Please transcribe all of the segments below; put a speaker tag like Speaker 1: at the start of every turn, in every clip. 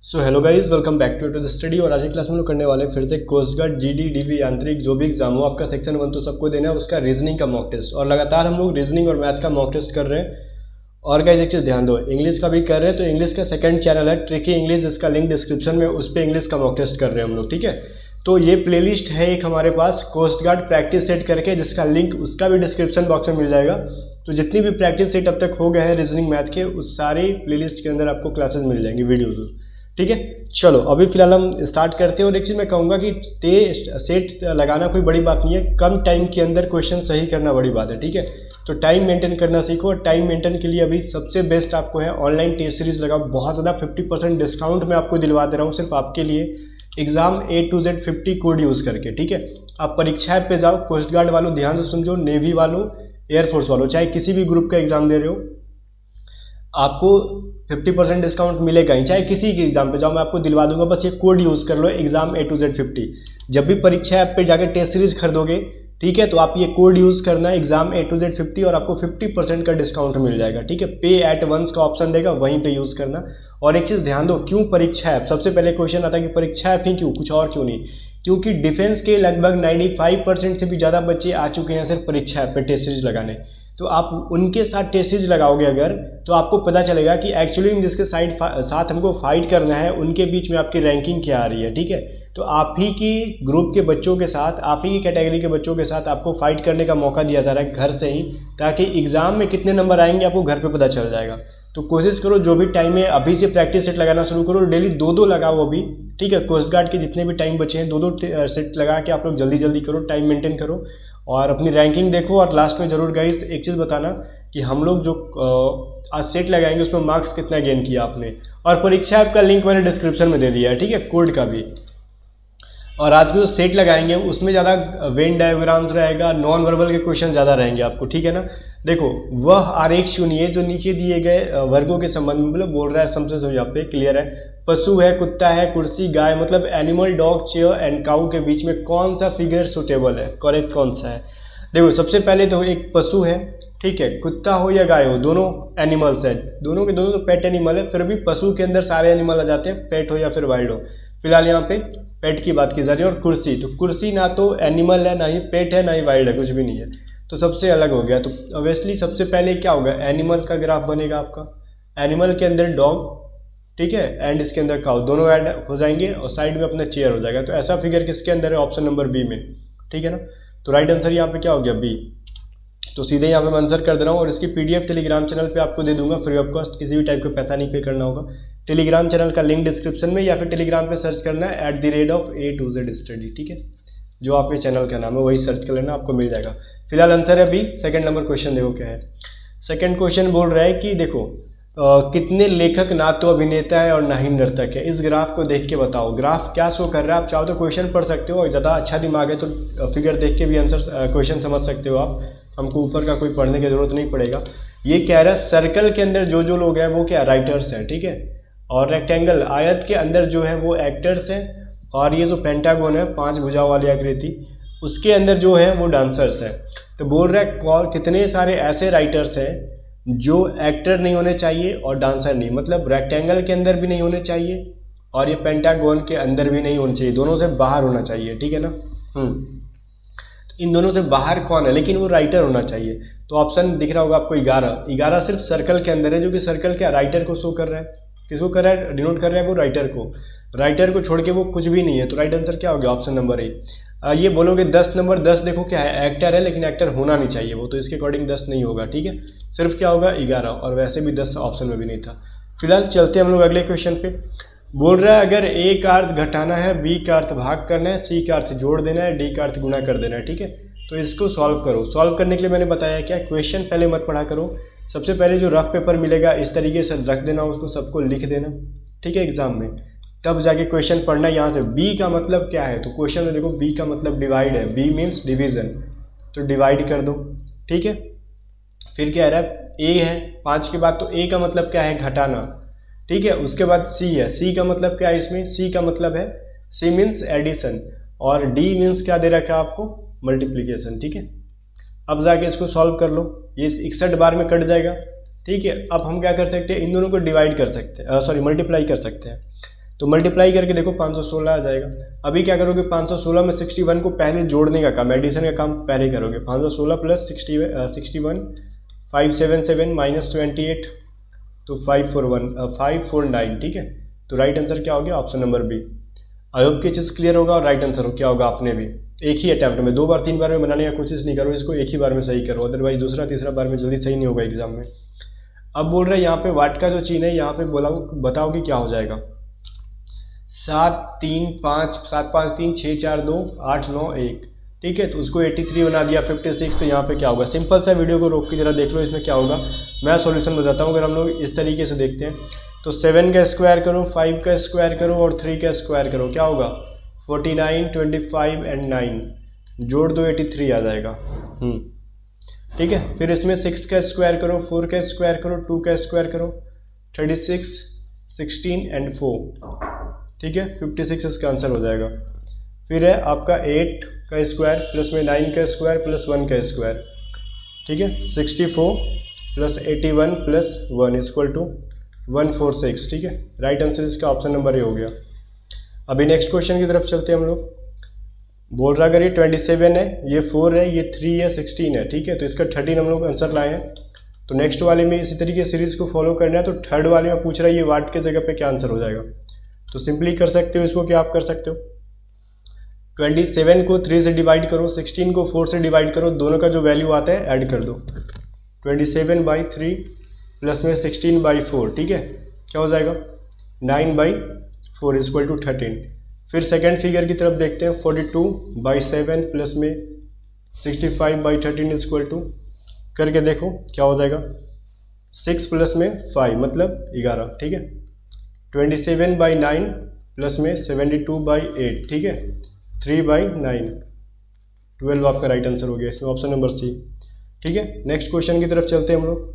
Speaker 1: So hello guys, welcome back to the study. और आज की क्लास में हम लोग करने वाले हैं फिर से कोस्ट गार्ड जीडी डीवी यांत्रिक जो भी एग्जाम हो आपका सेक्शन 1 तो सबको देना है उसका रीजनिंग का मॉक टेस्ट। और लगातार हम लोग रीजनिंग और मैथ का मॉक टेस्ट कर रहे हैं। और गाइज एक चीज़ ध्यान दो, इंग्लिश का भी कर रहे हैं तो इंग्लिश का सेकंड चैनल है ट्रिकी इंग्लिश, इसका लिंक डिस्क्रिप्शन में, उस पर इंग्लिश का मॉक टेस्ट कर रहे हैं हम लोग। ठीक है, तो ये प्लेलिस्ट है एक हमारे पास कोस्ट गार्ड प्रैक्टिस सेट करके, जिसका लिंक उसका भी डिस्क्रिप्शन बॉक्स में मिल जाएगा। तो जितनी भी प्रैक्टिस सेट अब तक हो गए हैं रीजनिंग मैथ के, उस सारी प्लेलिस्ट के अंदर आपको क्लासेस मिल जाएंगी, वीडियोज। ठीक है, चलो अभी फिलहाल हम स्टार्ट करते हैं। और एक चीज़ मैं कहूँगा कि सेट लगाना कोई बड़ी बात नहीं है, कम टाइम के अंदर क्वेश्चन सही करना बड़ी बात है। ठीक है, तो टाइम मेंटेन करना सीखो। और टाइम मेंटेन के लिए अभी सबसे बेस्ट आपको है ऑनलाइन टेस्ट सीरीज लगाओ। बहुत ज़्यादा 50% डिस्काउंट मैं आपको दिलवा दे रहा हूँ सिर्फ आपके लिए, exam A to Z 50 code use करके। ठीक है, आप परीक्षा ऐप पे जाओ, कोस्ट गार्ड वालों ध्यान से समझो, नेवी वालों, एयरफोर्स वालों, चाहे किसी भी ग्रुप का एग्जाम दे रहे हो, आपको 50% डिस्काउंट मिलेगा ही। चाहे किसी के एग्जाम पे जाओ, मैं आपको दिलवा दूंगा, बस ये कोड यूज़ कर लो, एग्जाम A to Z 50। जब भी परीक्षा ऐप पे जाकर टेस्ट सीरीज खरीदोगे, ठीक है, तो आप ये कोड यूज़ करना, एग्जाम A to Z 50, और आपको 50% का डिस्काउंट मिल जाएगा। ठीक है, पे एट वंस का ऑप्शन देगा, वहीं पे यूज़ करना। और एक चीज़ ध्यान दो, क्यों परीक्षा ऐप? सबसे पहले क्वेश्चन आता है कि परीक्षा ऐप ही क्यों, कुछ और क्यों नहीं? क्योंकि डिफेंस के लगभग 95% से भी ज़्यादा बच्चे आ चुके हैं सिर्फ परीक्षा ऐप पे टेस्ट सीरीज लगाने। तो आप उनके साथ टेस्ट सीरीज लगाओगे अगर, तो आपको पता चलेगा कि एक्चुअली में जिसके साथ हमको फाइट करना है उनके बीच में आपकी रैंकिंग क्या आ रही है। ठीक है, तो आप ही की ग्रुप के बच्चों के साथ, आप ही की कैटेगरी के बच्चों के साथ आपको फाइट करने का मौका दिया जा रहा है घर से ही, ताकि एग्जाम में कितने नंबर आएंगे आपको घर पे पता चल जाएगा। तो कोशिश करो, जो भी टाइम है अभी से प्रैक्टिस सेट लगाना शुरू करो, डेली 2-2 लगाओ अभी। ठीक है, कोस्ट गार्ड के जितने भी टाइम बचे हैं 2-2 सेट लगा के आप लोग जल्दी जल्दी करो, टाइम मेंटेन करो और अपनी रैंकिंग देखो। और लास्ट में जरूर गाइस एक चीज़ बताना कि हम लोग जो आज सेट लगाएंगे उसमें मार्क्स कितना गेन किया आपने। और परीक्षा ऐप का लिंक मैंने डिस्क्रिप्शन में दे दिया है, ठीक है, कोड का भी। और आज जो सेट लगाएंगे उसमें ज़्यादा वेन डायग्राम्स रहेगा, नॉन वर्बल के क्वेश्चन ज़्यादा रहेंगे आपको। ठीक है ना, देखो वह आरेख चुनिए जो नीचे दिए गए वर्गों के संबंध में मतलब बोल रहा है, समझो यहाँ पे क्लियर है। पशु है, कुत्ता है, कुर्सी, गाय, मतलब एनिमल, डॉग, चेयर एंड काऊ के बीच में कौन सा फिगर सुटेबल है, करेक्ट कौन सा है? देखो सबसे पहले तो एक पशु है, ठीक है, कुत्ता हो या गाय हो, दोनों एनिमल्स है, दोनों के दोनों तो पेट एनिमल है, फिर भी पशु के अंदर सारे एनिमल आ जाते हैं, पेट हो या फिर वाइल्ड हो। फिलहाल यहाँ पे पेट की बात की जा रही है। और कुर्सी, तो कुर्सी ना तो एनिमल है, ना ही पेट है, ना ही वाइल्ड है, कुछ भी नहीं है, तो सबसे अलग हो गया। तो ऑब्वियसली सबसे पहले क्या होगा, एनिमल का ग्राफ बनेगा आपका, एनिमल के अंदर डॉग, ठीक है, एंड इसके अंदर काउ, दोनों ऐड हो जाएंगे और साइड में अपना चेयर हो जाएगा। तो ऐसा फिगर किसके अंदर है? ऑप्शन नंबर बी में। ठीक है ना, तो राइट आंसर यहाँ पे क्या हो गया, बी। तो सीधे यहाँ पे मैं आंसर कर दे रहा हूँ। और इसकी पीडीएफ टेलीग्राम चैनल पे आपको दे दूंगा फ्री ऑफ कॉस्ट, किसी भी टाइप का पैसा नहीं पे करना होगा। टेलीग्राम चैनल का लिंक डिस्क्रिप्शन में, या फिर टेलीग्राम पे सर्च करना है @A to Z स्टडी। ठीक है, जो आपके चैनल का नाम है वही सर्च कर लेना, आपको मिल जाएगा। फिलहाल आंसर है बी। सेकंड नंबर क्वेश्चन देखो क्या है। सेकंड क्वेश्चन बोल रहा है कि देखो कितने लेखक ना तो अभिनेता है और ना ही नर्तक है, इस ग्राफ को देख के बताओ। ग्राफ क्या शो कर रहा है? आप चाहो तो क्वेश्चन पढ़ सकते हो, और ज़्यादा अच्छा दिमाग है तो फिगर देख के भी आंसर क्वेश्चन समझ सकते हो आप, हमको ऊपर का कोई पढ़ने की जरूरत नहीं पड़ेगा। ये कह रहा है सर्कल के अंदर जो जो लोग हैं वो क्या, राइटर्स हैं, ठीक है, और रेक्टेंगल आयत के अंदर जो है वो एक्टर्स हैं, और ये जो पेंटागोन है 5 भुजाओं वाली आकृति, उसके अंदर जो है वो डांसर्स हैं। तो बोल रहा है कितने सारे ऐसे राइटर्स हैं जो एक्टर नहीं होने चाहिए और डांसर नहीं, मतलब रेक्टेंगल के अंदर भी नहीं होने चाहिए और ये पेंटागोन के अंदर भी नहीं होने चाहिए, दोनों से बाहर होना चाहिए। ठीक है ना, इन दोनों से बाहर कौन है, लेकिन वो राइटर होना चाहिए। तो ऑप्शन दिख रहा होगा आपको 11 सिर्फ सर्कल के अंदर है, जो कि सर्कल क्या राइटर को शो कर रहा है, किसको कर रहा है, डिनोट कर रहा है वो राइटर को छोड़ के वो कुछ भी नहीं है। तो राइट आंसर क्या हो गया, ऑप्शन नंबर ए। ये बोलोगे 10 नंबर 10 देखो क्या है, एक्टर है लेकिन एक्टर होना नहीं चाहिए वो, तो इसके अकॉर्डिंग 10 नहीं होगा। ठीक है, सिर्फ क्या होगा 11, और वैसे भी 10 ऑप्शन में भी नहीं था। फिलहाल चलते हैं हम लोग अगले क्वेश्चन पे। बोल रहा है अगर ए का अर्थ घटाना है, बी का अर्थ भाग करना है, सी का अर्थ जोड़ देना है, डी का अर्थ गुणा कर देना है। ठीक है, तो इसको सॉल्व करो। सॉल्व करने के लिए मैंने बताया क्या, क्वेश्चन पहले मत पढ़ा करो, सबसे पहले जो रफ पेपर मिलेगा इस तरीके से रख देना, उसको सबको लिख देना, ठीक है, एग्जाम में, तब जाके क्वेश्चन पढ़ना। यहाँ से बी का मतलब क्या है, तो क्वेश्चन में देखो बी का मतलब डिवाइड है, बी मीन्स डिवीजन, तो डिवाइड कर दो। ठीक है, फिर क्या है, ए है 5 के बाद, तो ए का मतलब क्या है, घटाना। ठीक है, उसके बाद सी है, सी का मतलब क्या है, इसमें सी का मतलब है, सी मीन्स एडिशन, और डी मीन्स क्या दे रखा है आपको, मल्टीप्लीकेशन। ठीक है, अब जाके इसको सॉल्व कर लो, ये 61 बार में कट जाएगा। ठीक है, अब हम क्या कर सकते हैं, इन दोनों को डिवाइड कर सकते हैं, सॉरी मल्टीप्लाई कर सकते हैं। तो मल्टीप्लाई करके देखो 516 आ जाएगा। अभी क्या करोगे, 516 में 61 को पहले जोड़ने का काम, एडिशन का काम पहले करोगे। 516 प्लस 61 577 माइनस 28 तो 549, ठीक है। तो राइट आंसर क्या हो गया, option number B. I hope कि चीज़ क्लियर होगा और राइट आंसर क्या होगा आपने भी एक ही अटैम्प्ट में, 2 बार 3 बार में बनाने की कोशिश नहीं करो, इसको एक ही बार में सही करो, अदरवाइज दूसरा तीसरा बार में जल्दी सही नहीं होगा एग्जाम में। अब बोल रहे हैं यहाँ पे वाट का जो चिन्ह है यहाँ पे बताओ कि क्या हो जाएगा। 7 3 5 7 5 3 6 4 2 8 9 1, ठीक है। तो उसको 83 बना दिया 56, तो यहाँ पे क्या होगा। सिंपल सा वीडियो को रोक के जरा देख लो, इसमें क्या होगा। मैं सॉल्यूशन बताता हूँ। अगर हम लोग इस तरीके से देखते हैं तो 7 का स्क्वायर करो, 5 का स्क्वायर करो और 3 का स्क्वायर करो, क्या होगा 49 25 एंड 9 जोड़ दो 83 आ जाएगा। ठीक है। फिर इसमें 6 का स्क्वायर करो, 4 का स्क्वायर करो, 2 का स्क्वायर करो, 36 16 एंड 4, ठीक है 56 इसका आंसर हो जाएगा। फिर है आपका 8 का स्क्वायर प्लस में 9 का स्क्वायर प्लस 1 का स्क्वायर, ठीक है 64 प्लस 81 प्लस 1 इक्वल टू 146, ठीक है। राइट आंसर इसका ऑप्शन नंबर ए हो गया। अभी नेक्स्ट क्वेश्चन की तरफ चलते हैं हम लोग। बोल रहा अगर ये 27 है, ये 4 है, ये 3 है, 16 है, ठीक है। तो इसका 13 हम लोग आंसर लाए हैं। तो नेक्स्ट वाले में इसी तरीके सीरीज को फॉलो करना है। तो थर्ड वाले में पूछ रहा है ये वाट के जगह पे क्या आंसर हो जाएगा। तो सिंपली कर सकते हो इसको, क्या आप कर सकते हो 27 को 3 से डिवाइड करो, 16 को 4 से डिवाइड करो, दोनों का जो वैल्यू आता है ऐड कर दो। 27/3 प्लस में 16/4, ठीक है क्या हो जाएगा 9/4 इक्वल टू 13। फिर सेकेंड फिगर की तरफ देखते हैं 42/7 प्लस में 65/13 इक्वल टू करके देखो क्या हो जाएगा 6 प्लस में 5 मतलब 11, ठीक है। 27/9 प्लस में 72/8, ठीक है 3/9 12 आपका राइट आंसर हो गया इसमें ऑप्शन नंबर सी, ठीक है। नेक्स्ट क्वेश्चन की तरफ चलते हैं हम लोग।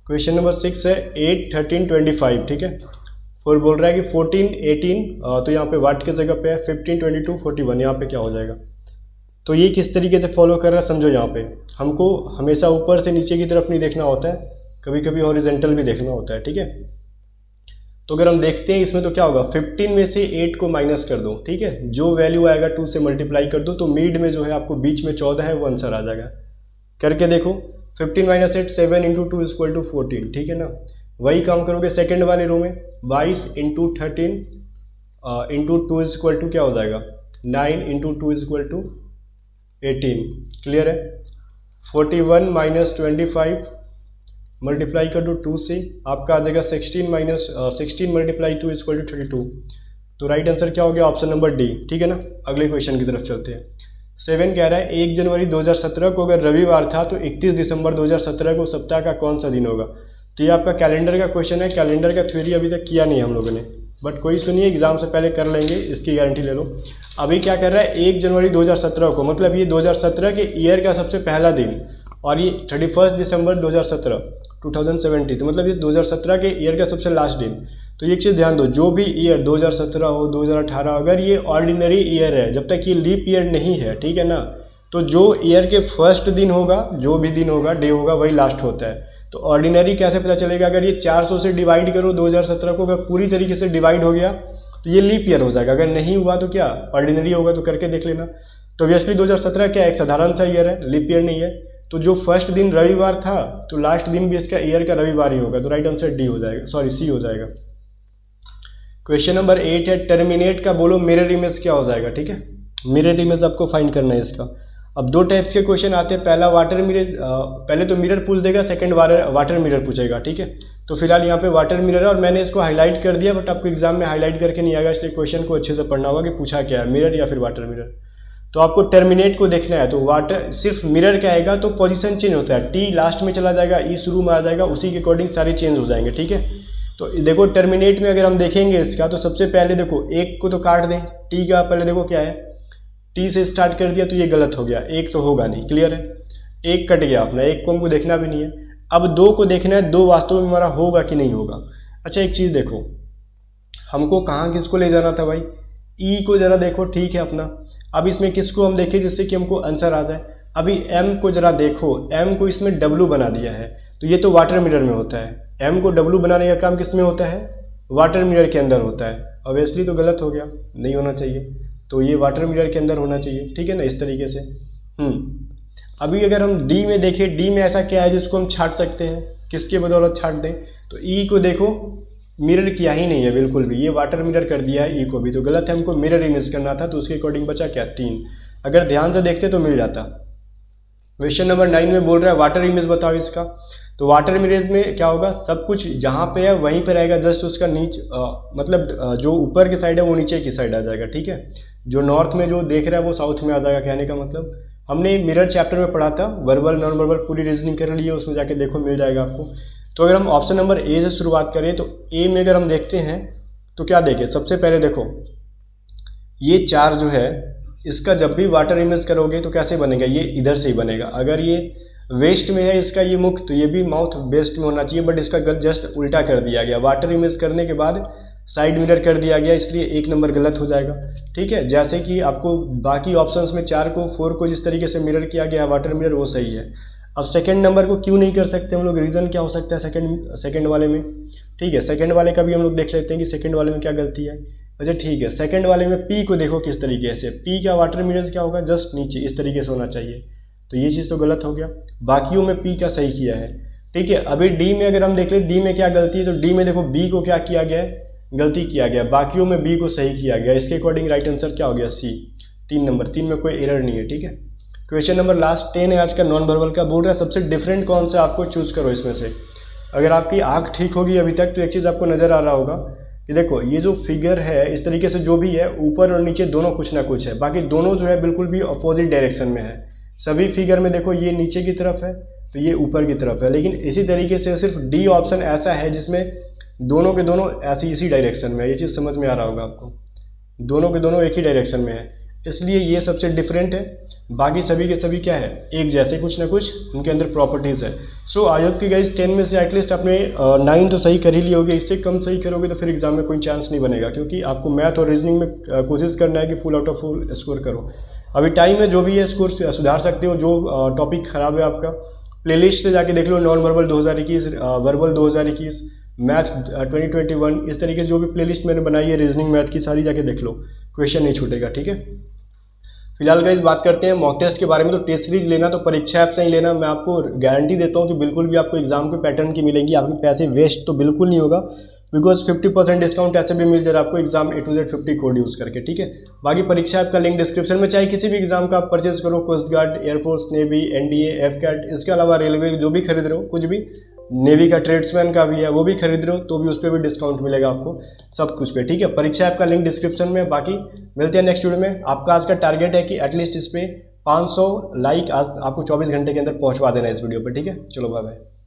Speaker 1: क्वेश्चन नंबर 6 है 8 13 25, ठीक है। और बोल रहा है कि 14 18 तो यहाँ पे वाट के जगह पे है 15 22 41, यहाँ पे क्या हो जाएगा। तो ये किस तरीके से फॉलो कर रहा है समझो। यहाँ पे हमको हमेशा ऊपर से नीचे की तरफ नहीं देखना होता है, कभी कभी हॉरिजॉन्टल भी देखना होता है, ठीक है। तो अगर हम देखते हैं इसमें तो क्या होगा 15 में से 8 को माइनस कर दो, ठीक है। जो वैल्यू आएगा 2 से मल्टीप्लाई कर दो, तो मिड में जो है आपको बीच में 14 है वो आंसर आ जाएगा। करके देखो 15 - 8 7 × 2 इक्वल टू 14, ठीक है ना। वही काम करोगे सेकंड वाले रो में 22 × 13 × 2 इक्वल टू क्या हो जाएगा 9 × 2 इक्वल टू 18, क्लियर है। 41 - 25 मल्टीप्लाई कर दो 2 से, आपका आ जाएगा 16 × 2 इक्वल टू 32। तो राइट आंसर क्या हो गया ऑप्शन नंबर डी, ठीक है ना। अगले क्वेश्चन की तरफ चलते हैं। 7 कह रहा है 1 जनवरी 2017 को अगर रविवार था तो 31 दिसंबर 2017 को सप्ताह का कौन सा दिन होगा। तो ये आपका कैलेंडर का क्वेश्चन है। कैलेंडर का थ्योरी अभी तक किया नहीं हम लोगों ने, बट कोई सुनिए एग्जाम से पहले कर लेंगे, इसकी गारंटी ले लो। अभी क्या कर रहा है 1 जनवरी 2017 को, मतलब ये 2017 के ईयर का सबसे पहला दिन, और ये 31 दिसंबर 2017 2070, तो मतलब ये 2017 के ईयर का सबसे लास्ट दिन। तो ये चीज़ ध्यान दो, जो भी ईयर 2017 हो 2018 अगर ये ऑर्डिनरी ईयर है, जब तक ये लीप ईयर नहीं है, ठीक है ना, तो जो ईयर के फर्स्ट दिन होगा, जो भी दिन होगा डे होगा वही लास्ट होता है। तो ऑर्डिनरी कैसे पता चलेगा, अगर ये 400 से डिवाइड करो 2017 को, अगर पूरी तरीके से डिवाइड हो गया तो ये लीप ईयर हो जाएगा, अगर नहीं हुआ तो क्या ऑर्डिनरी होगा। तो करके देख लेना। तो ऑब्वियसली 2017 क्या एक साधारण सा ईयर है, लीप ईयर नहीं है। तो जो फर्स्ट दिन रविवार था तो लास्ट दिन भी इसका ईयर का रविवार ही होगा। तो राइट आंसर डी हो जाएगा, सॉरी सी हो जाएगा। क्वेश्चन नंबर 8 है टर्मिनेट का बोलो मिरर इमेज क्या हो जाएगा, ठीक है। मिरर इमेज आपको फाइंड करना है इसका। अब 2 टाइप्स के क्वेश्चन आते हैं, पहला वाटर मिरर, पहले तो मिरर पूछ देगा, सेकंड वाटर मिरर पूछेगा, ठीक है। तो फिलहाल यहाँ पे वाटर मिरर है और मैंने इसको हाईलाइट कर दिया, बट आपको एग्जाम में हाईलाइट करके नहीं आएगा, इसलिए क्वेश्चन को अच्छे से पढ़ना होगा कि पूछा क्या है, मिरर या फिर वाटर मिरर। तो आपको टर्मिनेट को देखना है। तो वाटर सिर्फ मिरर क्या आएगा तो पोजीशन चेंज होता है, टी लास्ट में चला जाएगा, ई शुरू में आ जाएगा, उसी के अकॉर्डिंग सारे चेंज हो जाएंगे, ठीक है। तो देखो टर्मिनेट में अगर हम देखेंगे इसका, तो सबसे पहले देखो 1 को तो काट दें, टी का पहले देखो क्या है, टी से स्टार्ट कर दिया तो ये गलत हो गया, 1 तो होगा नहीं, क्लियर है। 1 कट गया अपना, 1 को हमको देखना भी नहीं है। अब 2 को देखना है, 2 वास्तव में हमारा होगा कि नहीं होगा। अच्छा एक चीज़ देखो, हमको कहाँ किसको ले जाना था भाई, ई को जरा देखो, ठीक है अपना। अब इसमें किसको हम देखें जिससे कि हमको आंसर आ जाए। अभी एम को जरा देखो, एम को इसमें डब्लू बना दिया है, तो ये तो वाटर मिरर में होता है। एम को डब्लू बनाने का काम किस में होता है, वाटर मिरर के अंदर होता है। ऑब्वियसली तो गलत हो गया, नहीं होना चाहिए, तो ये वाटर मिरर के अंदर होना चाहिए, ठीक है ना, इस तरीके से। अभी अगर हम डी में देखें, डी में ऐसा क्या है जिसको हम छाट सकते हैं, किसके बदौलत छाट दें, तो ई को देखो मिरर किया ही नहीं है बिल्कुल भी, ये वाटर मिरर कर दिया है ई को भी, तो गलत है, हमको मिरर इमेज करना था, तो उसके अकॉर्डिंग बचा क्या 3। अगर ध्यान से देखते तो मिल जाता। क्वेश्चन नंबर 9 में बोल रहा है वाटर इमेज बताओ इसका, तो वाटर इमेज में क्या होगा, सब कुछ जहाँ पे है वहीं पे रहेगा, जस्ट उसका मतलब जो ऊपर की साइड है वो नीचे की साइड आ जाएगा, ठीक है। जो नॉर्थ में जो देख रहा है वो साउथ में आ जाएगा, कहने का मतलब हमने मिरर चैप्टर में पढ़ा था, वर्बल नॉन वर्बल पूरी रीजनिंग कर ली है, उसमें जाके देखो मिल जाएगा आपको। तो अगर हम ऑप्शन नंबर ए से शुरुआत करें, तो ए में अगर हम देखते हैं तो क्या देखें, सबसे पहले देखो ये 4 जो है इसका जब भी वाटर इमेज करोगे तो कैसे बनेगा, ये इधर से ही बनेगा। अगर ये वेस्ट में है इसका ये मुख, तो ये भी माउथ वेस्ट में होना चाहिए, बट इसका जस्ट उल्टा कर दिया गया, वाटर इमेज करने के बाद साइड मिरर कर दिया गया, इसलिए 1 नंबर गलत हो जाएगा, ठीक है। जैसे कि आपको बाकी ऑप्शंस में 4 को 4 को जिस तरीके से मिरर किया गया वाटर मिरर, वो सही है। अब सेकंड नंबर को क्यों नहीं कर सकते हम लोग, रीज़न क्या हो सकता है सेकंड वाले में, ठीक है। सेकंड वाले का भी हम लोग देख लेते हैं कि सेकंड वाले में क्या गलती है। अच्छा ठीक है, सेकंड वाले में पी को देखो किस तरीके से, पी का वाटर मिरर क्या होगा, जस्ट नीचे इस तरीके से होना चाहिए, तो ये चीज़ तो गलत हो गया। बाकियों में पी का सही किया है, ठीक है। अभी डी में अगर हम देख ले डी में क्या गलती है, तो डी में देखो बी को क्या किया गया है, गलती किया गया, बाकियों में बी को सही किया गया, इसके अकॉर्डिंग राइट आंसर क्या हो गया सी, 3 नंबर, 3 में कोई एरर नहीं है, ठीक है। क्वेश्चन नंबर लास्ट 10 है आज का नॉन वर्बल का, बोल रहा है सबसे डिफरेंट कौन सा आपको चूज करो इसमें से। अगर आपकी आंख ठीक होगी अभी तक तो एक चीज़ आपको नज़र आ रहा होगा कि देखो ये जो फिगर है इस तरीके से जो भी है ऊपर और नीचे दोनों कुछ ना कुछ है, बाकी दोनों जो है बिल्कुल भी अपोजिट डायरेक्शन में है। सभी फिगर में देखो ये नीचे की तरफ है तो ये ऊपर की तरफ है, लेकिन इसी तरीके से सिर्फ डी ऑप्शन ऐसा है जिसमें दोनों के दोनों ऐसी इसी डायरेक्शन में है। ये चीज़ समझ में आ रहा होगा आपको, दोनों के दोनों एक ही डायरेक्शन में है, इसलिए ये सबसे डिफरेंट है। बाकी सभी के सभी क्या है, एक जैसे कुछ ना कुछ उनके अंदर प्रॉपर्टीज़ है। सो आई होप कि गाइस 10 में से एटलीस्ट आपने 9 तो सही कर ही लिए होगे, इससे कम सही करोगे तो फिर एग्जाम में कोई चांस नहीं बनेगा, क्योंकि आपको मैथ और रीजनिंग में कोशिश करना है कि full out of full score करो। अभी टाइम है, जो भी है स्कोर सुधार सकते हो, जो टॉपिक खराब है आपका प्लेलिस्ट से जाके देख लो, नॉन वर्बल 2021, वर्बल 2021, मैथ 2021, इस तरीके से जो भी प्लेलिस्ट मैंने बनाई है रीजनिंग मैथ की सारी जाके देख लो, क्वेश्चन नहीं छूटेगा, ठीक है। फिलहाल गाइस बात करते हैं मॉक टेस्ट के बारे में। तो टेस्ट सीरीज लेना तो परीक्षा ऐप से ही लेना, मैं आपको गारंटी देता हूँ कि बिल्कुल भी आपको एग्जाम के पैटर्न की मिलेंगी, आपके पैसे वेस्ट तो बिल्कुल नहीं होगा, बिकॉज 50% डिस्काउंट ऐसे भी मिल जाएगा आपको exam A to Z 50 code use करके, ठीक है। बाकी परीक्षा ऐप का लिंक डिस्क्रिप्शन में, चाहे किसी भी एग्जाम का आप परचेज करो, coast guard, air force, navy, NDA, FCAT, इसके अलावा रेलवे जो भी खरीद रहे हो, कुछ भी नेवी का ट्रेड्समैन का भी है वो भी खरीद रहे हो तो भी उस पर भी डिस्काउंट मिलेगा आपको, सब कुछ पे, ठीक है। परीक्षा ऐप का लिंक डिस्क्रिप्शन में। बाकी मिलते हैं नेक्स्ट वीडियो में। आपका आज का टारगेट है कि एटलीस्ट इस पर 500 लाइक आज आपको 24 घंटे के अंदर पहुंचवा देना इस वीडियो पे, ठीक है। चलो बाय बाय।